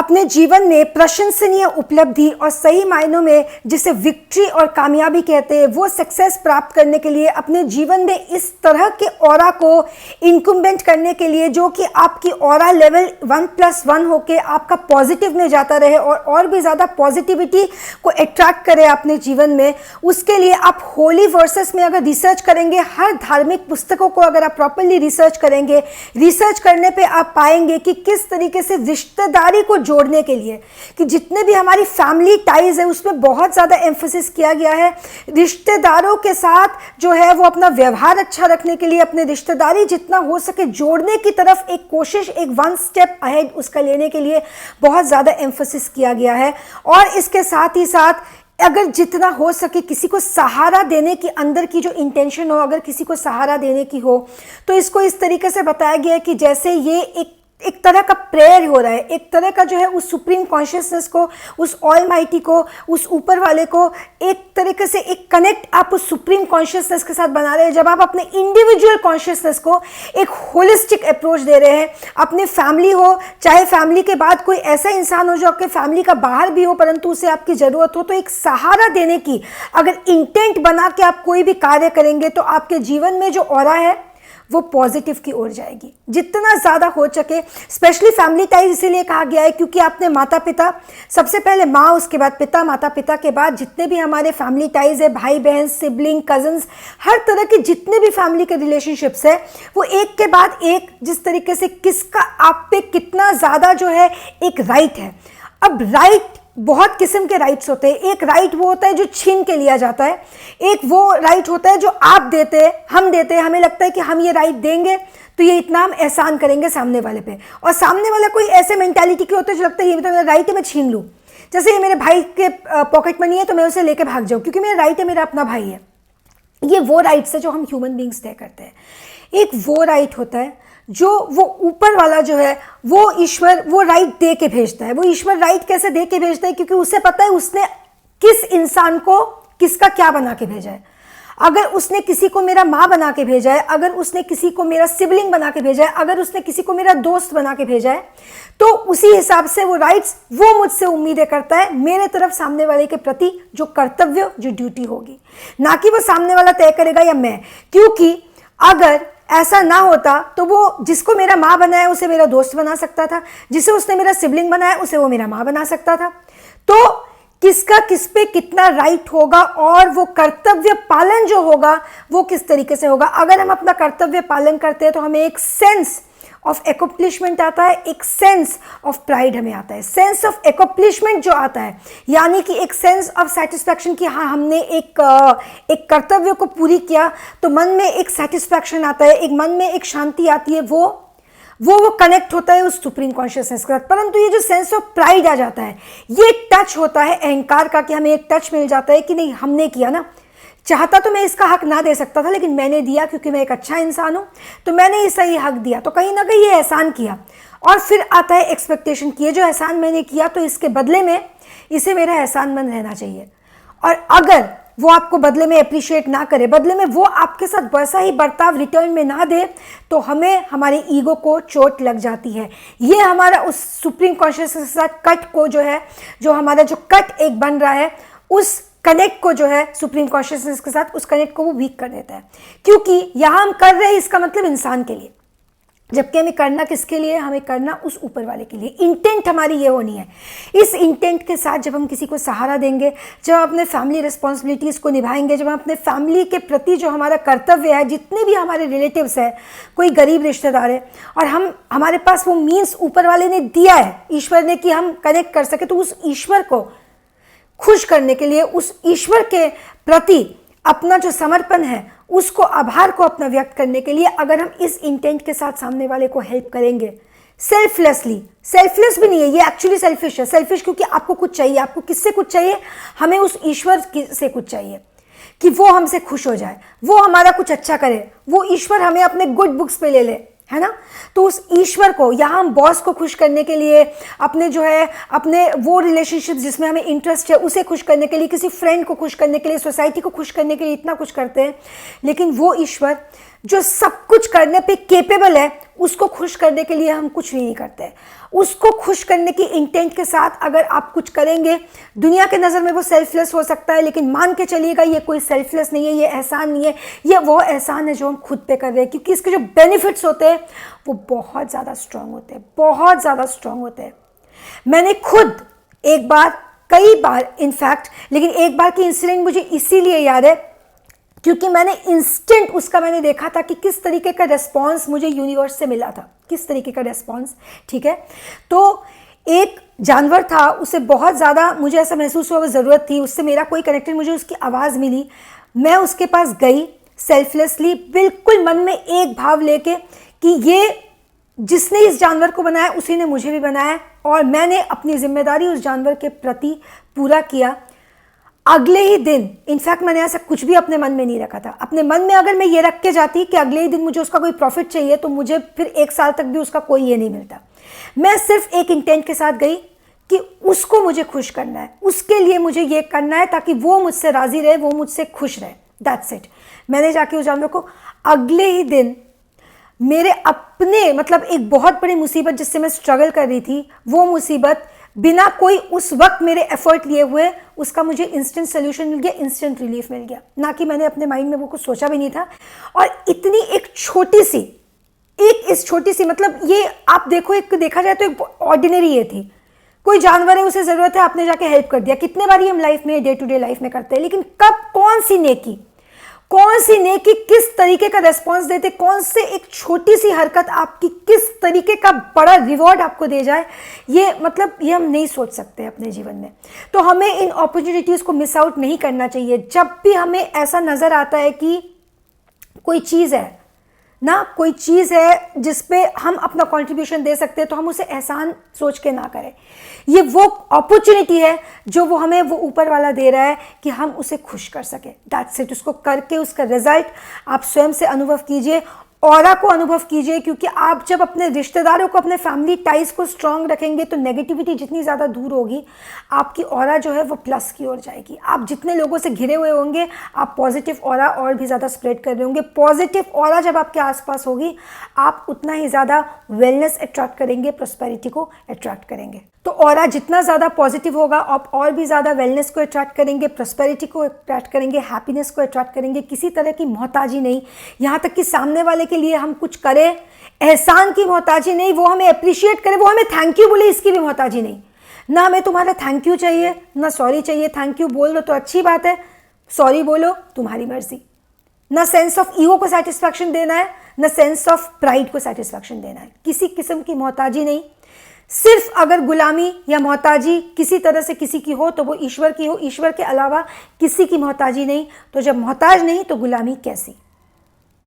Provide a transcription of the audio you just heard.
अपने जीवन में प्रशंसनीय उपलब्धि और सही मायनों में जिसे विक्ट्री और कामयाबी कहते हैं, वो सक्सेस प्राप्त करने के लिए अपने जीवन में इस तरह के ऑरा को इनकम्बेंट करने के लिए जो कि आपकी ऑरा लेवल 1+1 होके आपका पॉजिटिव में जाता रहे और भी ज़्यादा पॉजिटिविटी को अट्रैक्ट करे अपने जीवन में, उसके लिए आप होली वर्सेस में अगर रिसर्च करेंगे, हर धार्मिक पुस्तकों को अगर आप प्रॉपरली रिसर्च करेंगे, रिसर्च करने पे आप पाएंगे कि किस तरीके से रिश्तेदारी को जोड़ने के लिए, कि जितने भी हमारी फैमिली टाइज है उसमें बहुत ज़्यादा एम्फोसिस किया गया है रिश्तेदारों के साथ जो है वो अपना व्यवहार अच्छा रखने के लिए, अपने रिश्तेदारी जितना हो सके जोड़ने की तरफ एक कोशिश, एक 1 स्टेप अहेड उसका लेने के लिए बहुत ज़्यादा एम्फोसिस किया गया है। और इसके साथ ही साथ अगर जितना हो सके किसी को सहारा देने की अंदर की जो इंटेंशन हो, अगर किसी को सहारा देने की हो, तो इसको इस तरीके से बताया गया है कि जैसे ये एक तरह का प्रेयर हो रहा है, एक तरह का जो है उस सुप्रीम कॉन्शियसनेस को, उस ऑलमाइटी को, उस ऊपर वाले को एक तरीके से एक कनेक्ट आप उस सुप्रीम कॉन्शियसनेस के साथ बना रहे हैं। जब आप अपने इंडिविजुअल कॉन्शियसनेस को एक होलिस्टिक अप्रोच दे रहे हैं, अपनी फैमिली हो, चाहे फैमिली के बाद कोई ऐसा इंसान हो जो आपके फैमिली का बाहर भी हो परंतु उसे आपकी ज़रूरत हो, तो एक सहारा देने की अगर इंटेंट बना के आप कोई भी कार्य करेंगे तो आपके जीवन में जो ऑरा है वो पॉजिटिव की ओर जाएगी जितना ज़्यादा हो सके। स्पेशली फैमिली टाइज इसीलिए कहा गया है क्योंकि आपने माता पिता, सबसे पहले माँ, उसके बाद पिता, माता पिता के बाद जितने भी हमारे फैमिली टाइज है, भाई बहन, सिबलिंग, कजन्स, हर तरह के जितने भी फैमिली के रिलेशनशिप्स है, वो एक के बाद एक जिस तरीके से किसका आप पे कितना ज़्यादा जो है एक राइट है। अब राइट बहुत किस्म के राइट्स होते हैं। एक राइट वो होता है जो छीन के लिया जाता है, एक वो राइट होता है जो आप देते हैं, हम देते हैं, हमें लगता है कि हम ये राइट देंगे तो ये इतना हम एहसान करेंगे सामने वाले पे, और सामने वाला कोई ऐसे मेंटालिटी के होते हैं जो लगता है ये तो मेरा राइट है, मैं छीन लूँ। जैसे ये मेरे भाई के पॉकेट मनी है तो मैं उसे लेके भाग जाऊँ क्योंकि मेरा राइट है, मेरा अपना भाई है। ये वो राइट्स है जो हम ह्यूमन बींग्स तय करते हैं। एक वो राइट होता है जो वो ऊपर वाला जो है वो ईश्वर वो राइट दे के भेजता है। वो ईश्वर राइट कैसे दे के भेजता है? क्योंकि उसे पता है उसने किस इंसान को किसका क्या बना के भेजा है। अगर उसने किसी को मेरा माँ बना के भेजा है, अगर उसने किसी को मेरा सिबलिंग बना के भेजा है, अगर उसने किसी को मेरा दोस्त बना के भेजा है, तो उसी हिसाब से वो राइट्स वो मुझसे उम्मीदें करता है मेरे तरफ सामने वाले के प्रति जो कर्तव्य, जो ड्यूटी होगी, ना कि वो सामने वाला तय करेगा या मैं। क्योंकि अगर ऐसा ना होता तो वो जिसको मेरा माँ बनाया उसे मेरा दोस्त बना सकता था, जिसे उसने मेरा सिबलिंग बनाया उसे वो मेरा माँ बना सकता था। तो किसका किस पे कितना राइट होगा और वो कर्तव्य पालन जो होगा वो किस तरीके से होगा। अगर हम अपना कर्तव्य पालन करते हैं तो हमें एक सेंस ऑफ एक्म्प्लिशमेंट आता है, एक सेंस ऑफ प्राइड हमें आता है। सेंस ऑफ एक्म्प्लिशमेंट जो आता है यानी कि एक सेंस ऑफ सेटिस्फैक्शन कि हाँ हमने एक कर्तव्य को पूरी किया, तो मन में एक सेटिस्फैक्शन आता है, एक मन में एक शांति आती है, वो कनेक्ट होता है उस सुप्रीम कॉन्शियसनेस के साथ। परंतु ये जो सेंस ऑफ प्राइड आ जाता है, ये टच होता है अहंकार का, कि हमें एक टच मिल जाता है कि नहीं हमने किया ना, चाहता तो मैं इसका हक ना दे सकता था लेकिन मैंने दिया क्योंकि मैं एक अच्छा इंसान हूँ, तो मैंने इसे ये हक दिया, तो कहीं ना कहीं ये एहसान किया। और फिर आता है एक्सपेक्टेशन कि ये जो एहसान मैंने किया तो इसके बदले में इसे मेरा एहसानमंद रहना चाहिए। और अगर वो आपको बदले में अप्रिशिएट ना करे, बदले में वो आपके साथ वैसा ही बर्ताव रिटर्न में ना दे, तो हमें हमारे ईगो को चोट लग जाती है। ये हमारा उस सुप्रीम कॉन्शियसनेस के साथ कट को जो है, जो हमारा जो कट एक बन रहा है, उस कनेक्ट को जो है सुप्रीम कॉन्शियसनेस के साथ, उस कनेक्ट को वो वीक कर देता है। क्योंकि यहाँ हम कर रहे हैं इसका मतलब इंसान के लिए, जबकि हमें करना किसके लिए? हमें करना उस ऊपर वाले के लिए। इंटेंट हमारी ये होनी है। इस इंटेंट के साथ जब हम किसी को सहारा देंगे, जब हम अपने फैमिली रिस्पॉन्सिबिलिटीज़ को निभाएंगे, जब हम अपने फैमिली के प्रति जो हमारा कर्तव्य है, जितने भी हमारे रिलेटिव्स हैं, कोई गरीब रिश्तेदार है और हमारे पास वो मीन्स ऊपर वाले ने दिया है, ईश्वर ने, कि हम कनेक्ट कर सके, तो उस ईश्वर को खुश करने के लिए, उस ईश्वर के प्रति अपना जो समर्पण है, उसको, आभार को अपना व्यक्त करने के लिए अगर हम इस इंटेंट के साथ सामने वाले को हेल्प करेंगे, सेल्फलेसली, सेल्फलेस भी नहीं है ये, एक्चुअली सेल्फिश है। सेल्फिश क्योंकि आपको कुछ चाहिए, आपको किससे कुछ चाहिए? हमें उस ईश्वर से कुछ चाहिए कि वो हमसे खुश हो जाए, वो हमारा कुछ अच्छा करे, वो ईश्वर हमें अपने गुड बुक्स पे ले ले, है ना। तो उस ईश्वर को, यहाँ हम बॉस को खुश करने के लिए, अपने जो है अपने वो रिलेशनशिप जिसमें हमें इंटरेस्ट है उसे खुश करने के लिए, किसी फ्रेंड को खुश करने के लिए, सोसाइटी को खुश करने के लिए इतना कुछ करते हैं, लेकिन वो ईश्वर जो सब कुछ करने पे केपेबल है, उसको खुश करने के लिए हम कुछ भी नहीं करते। उसको खुश करने की इंटेंट के साथ अगर आप कुछ करेंगे, दुनिया के नज़र में वो सेल्फलेस हो सकता है, लेकिन मान के चलिएगा ये कोई सेल्फलेस नहीं है, ये एहसान नहीं है, ये वो एहसान है जो हम खुद पे कर रहे हैं, क्योंकि इसके जो बेनिफिट्स होते हैं वो बहुत ज़्यादा स्ट्रांग होते हैं, बहुत ज़्यादा स्ट्रांग होते हैं। मैंने खुद एक बार, कई बार इनफैक्ट, लेकिन एक बार की इंसिडेंट मुझे इसीलिए याद है क्योंकि मैंने इंस्टेंट उसका मैंने देखा था कि किस तरीके का रिस्पॉन्स मुझे यूनिवर्स से मिला था, किस तरीके का रिस्पॉन्स। ठीक है, तो एक जानवर था, उसे बहुत ज़्यादा मुझे ऐसा महसूस हुआ वो ज़रूरत थी, उससे मेरा कोई कनेक्टेड, मुझे उसकी आवाज़ मिली, मैं उसके पास गई सेल्फलेसली, बिल्कुल मन में एक भाव लेके कि ये जिसने इस जानवर को बनाया उसी ने मुझे भी बनाया, और मैंने अपनी जिम्मेदारी उस जानवर के प्रति पूरा किया। अगले ही दिन, इनफैक्ट मैंने ऐसा कुछ भी अपने मन में नहीं रखा था। अपने मन में अगर मैं ये रख के जाती कि अगले ही दिन मुझे उसका कोई प्रॉफिट चाहिए, तो मुझे फिर 1 साल तक भी उसका कोई ये नहीं मिलता। मैं सिर्फ एक इंटेंट के साथ गई कि उसको मुझे खुश करना है, उसके लिए मुझे ये करना है ताकि वो मुझसे राज़ी रहे, वो मुझसे खुश रहे, दैट्स इट। मैंने जाके उस जानवर को, अगले ही दिन मेरे अपने मतलब एक बहुत बड़ी मुसीबत जिससे मैं स्ट्रगल कर रही थी, वो मुसीबत बिना कोई उस वक्त मेरे एफर्ट लिए हुए उसका मुझे इंस्टेंट सोल्यूशन मिल गया, इंस्टेंट रिलीफ मिल गया, ना कि मैंने अपने माइंड में वो कुछ सोचा भी नहीं था। और इतनी एक छोटी सी, इस छोटी सी, मतलब ये आप देखो, एक देखा जाए तो एक ऑर्डिनरी ये थी, कोई जानवर है उसे ज़रूरत है, आपने जाके हेल्प कर दिया। कितने बार हम लाइफ में, डे टू डे लाइफ में करते हैं, लेकिन कब, कौन सी नेकी, किस तरीके का रेस्पॉन्स देते, कौन से एक छोटी सी हरकत आपकी किस तरीके का बड़ा रिवॉर्ड आपको दे जाए, ये मतलब ये हम नहीं सोच सकते अपने जीवन में। तो हमें इन अपॉर्चुनिटीज़ को मिस आउट नहीं करना चाहिए। जब भी हमें ऐसा नज़र आता है कि कोई चीज़ है ना, कोई चीज़ है जिस पे हम अपना कंट्रीब्यूशन दे सकते हैं, तो हम उसे एहसान सोच के ना करें। ये वो अपॉर्चुनिटी है जो वो हमें, वो ऊपर वाला दे रहा है कि हम उसे खुश कर सके, दैट्स इट। उसको करके उसका रिजल्ट आप स्वयं से अनुभव कीजिए, ऑरा को अनुभव कीजिए, क्योंकि आप जब अपने रिश्तेदारों को, अपने फैमिली टाइज को स्ट्रांग रखेंगे तो नेगेटिविटी जितनी ज़्यादा दूर होगी, आपकी ऑरा जो है वो प्लस की ओर जाएगी। आप जितने लोगों से घिरे हुए होंगे, आप पॉजिटिव ऑरा और भी ज़्यादा स्प्रेड कर रहे होंगे। पॉजिटिव ऑरा जब आपके आसपास होगी, आप उतना ही ज़्यादा वेलनेस अट्रैक्ट करेंगे, प्रॉस्पेरिटी को अट्रैक्ट करेंगे। तो ऑरा जितना ज़्यादा पॉजिटिव होगा, आप और भी ज़्यादा वेलनेस को अट्रैक्ट करेंगे, प्रॉस्पेरिटी को अट्रैक्ट करेंगे, हैप्पीनेस को अट्रैक्ट करेंगे। किसी तरह की मोहताजी नहीं, यहाँ तक कि सामने वाले के लिए हम कुछ करें, एहसान की मोहताजी नहीं, वो हमें अप्रिशिएट करे, वो हमें थैंक यू बोले, इसकी भी मोहताजी नहीं। ना हमें तुम्हारा थैंक यू चाहिए, ना सॉरी चाहिए। थैंक यू बोल दो तो अच्छी बात है, सॉरी बोलो तुम्हारी मर्जी। ना सेंस ऑफ ईगो को सेटिस्फैक्शन देना है, ना सेंस ऑफ प्राइड को सेटिस्फैक्शन देना है। किसी किस्म की मोहताजी नहीं। सिर्फ अगर गुलामी या मोहताजी किसी तरह से किसी की हो तो वो ईश्वर की हो, ईश्वर के अलावा किसी की मोहताजी नहीं। तो जब मोहताज नहीं तो गुलामी कैसी।